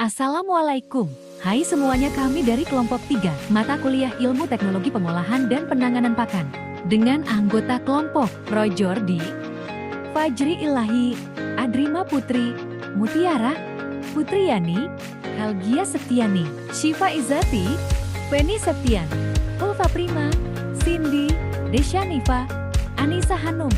Assalamualaikum. Hai semuanya, kami dari kelompok 3, mata kuliah Ilmu Teknologi Pengolahan dan Penanganan Pakan. Dengan anggota kelompok, Roy Jordi, Fajri Ilahi, Adrima Putri, Mutiara, Putriyani, Helgia Septiani, Syifa Izzati, Feni Septian, Ulfa Prima, Cindy, Desyanifa, Anissa Hanum.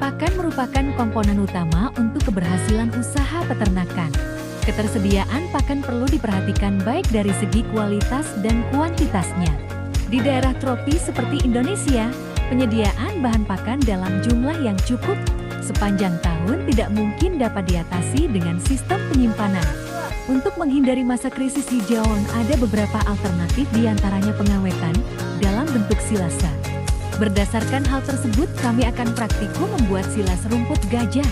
Pakan merupakan komponen utama untuk keberhasilan usaha peternakan. Ketersediaan pakan perlu diperhatikan baik dari segi kualitas dan kuantitasnya. Di daerah tropis seperti Indonesia, penyediaan bahan pakan dalam jumlah yang cukup sepanjang tahun tidak mungkin dapat diatasi dengan sistem penyimpanan. Untuk menghindari masa krisis hijau, ada beberapa alternatif, diantaranya pengawetan dalam bentuk silase. Berdasarkan hal tersebut, kami akan praktikum membuat silas rumput gajah.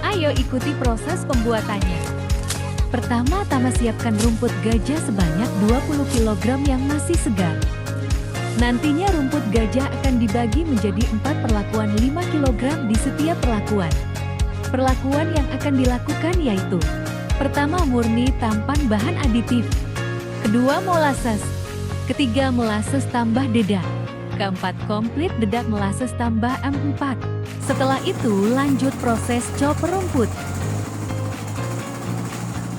Ayo ikuti proses pembuatannya. Pertama-tama siapkan rumput gajah sebanyak 20 kg yang masih segar. Nantinya rumput gajah akan dibagi menjadi 4 perlakuan 5 kg di setiap perlakuan. Perlakuan yang akan dilakukan yaitu: pertama, murni tampan bahan aditif. Kedua, molasses. Ketiga, molasses tambah dedak. Keempat, komplit dedak molasses tambah M4. Setelah itu lanjut proses chop rumput.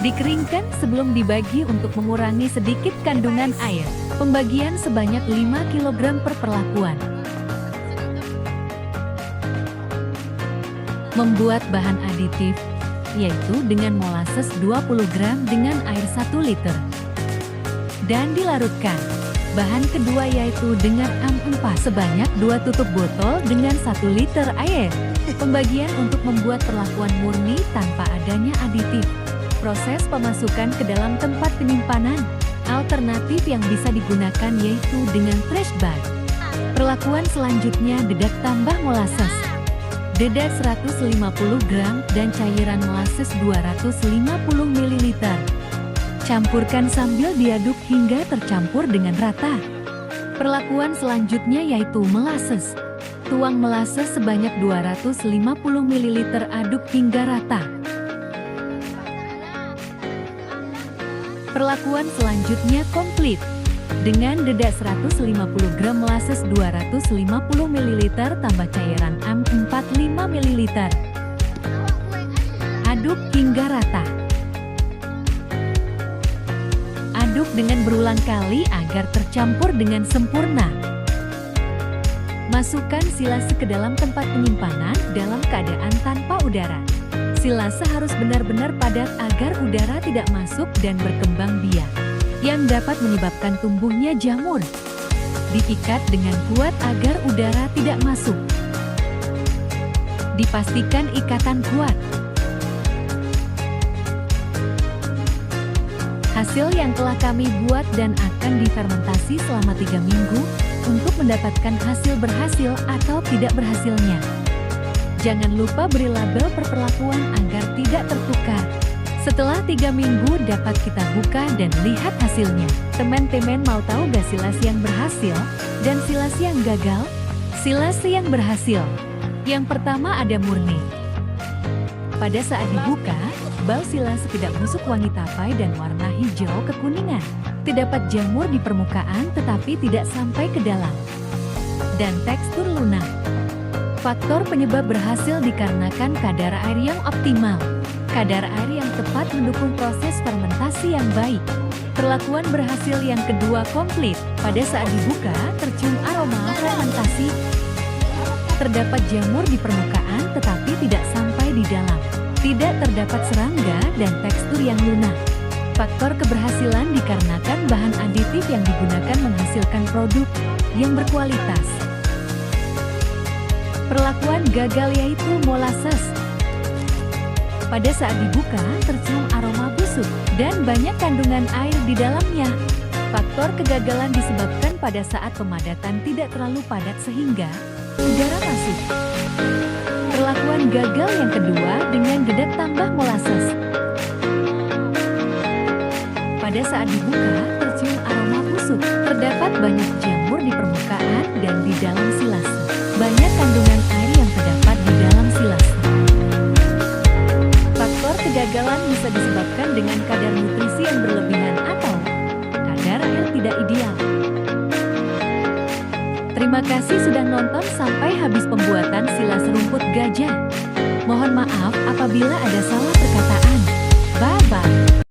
Dikeringkan sebelum dibagi untuk mengurangi sedikit kandungan air. Pembagian sebanyak 5 kg per perlakuan. Membuat bahan aditif, yaitu dengan molasses 20 gram dengan air 1 liter. Dan dilarutkan. Bahan kedua yaitu dengan M4 sebanyak 2 tutup botol dengan 1 liter air. Pembagian untuk membuat perlakuan murni tanpa adanya aditif. Proses pemasukan ke dalam tempat penyimpanan. Alternatif yang bisa digunakan yaitu dengan trash bag. Perlakuan selanjutnya, dedak tambah molasses. Dedak 150 gram dan cairan molasses 250 ml. Campurkan sambil diaduk hingga tercampur dengan rata. Perlakuan selanjutnya yaitu molasses. Tuang molasses sebanyak 250 ml, aduk hingga rata. Perlakuan selanjutnya komplit. Dengan dedak 150 gram molasses 250 ml tambah cairan M4 5 ml. Aduk hingga rata. Aduk dengan berulang kali agar tercampur dengan sempurna. Masukkan silase ke dalam tempat penyimpanan dalam keadaan tanpa udara. Silase harus benar-benar padat agar udara tidak masuk dan berkembang biak, yang dapat menyebabkan tumbuhnya jamur. Diikat dengan kuat agar udara tidak masuk. Dipastikan ikatan kuat. Hasil yang telah kami buat dan akan difermentasi selama 3 minggu untuk mendapatkan hasil berhasil atau tidak berhasilnya. Jangan lupa beri label per perlakuan agar tidak tertukar. Setelah 3 minggu dapat kita buka dan lihat hasilnya. Teman-teman mau tahu gak silas yang berhasil dan silas yang gagal? Silas yang berhasil. Yang pertama ada murni. Pada saat dibuka, bau silas tidak busuk, wangi tapai dan warna hijau kekuningan. Terdapat jamur di permukaan tetapi tidak sampai ke dalam. Dan tekstur lunak. Faktor penyebab berhasil dikarenakan kadar air yang optimal. Kadar air yang tepat mendukung proses fermentasi yang baik. Perlakuan berhasil yang kedua komplit. Pada saat dibuka, tercium aroma fermentasi. Terdapat jamur di permukaan tetapi tidak sampai di dalam. Tidak terdapat serangga dan tekstur yang lunak. Faktor keberhasilan dikarenakan bahan aditif yang digunakan menghasilkan produk yang berkualitas. Perlakuan gagal yaitu molasses. Pada saat dibuka, tercium aroma busuk dan banyak kandungan air di dalamnya. Faktor kegagalan disebabkan pada saat pemadatan tidak terlalu padat sehingga udara masuk. Perlakuan gagal yang kedua dengan dedak tambah molasses. Pada saat dibuka, tercium aroma busuk. Terdapat banyak jamur di permukaan dan di dalam silase. Banyak kandungan air yang terdapat di dalam silase. Kegagalan bisa disebabkan dengan kadar nutrisi yang berlebihan atau kadar air tidak ideal. Terima kasih sudah nonton sampai habis pembuatan sila serumput gajah. Mohon maaf apabila ada salah perkataan. Bye-bye.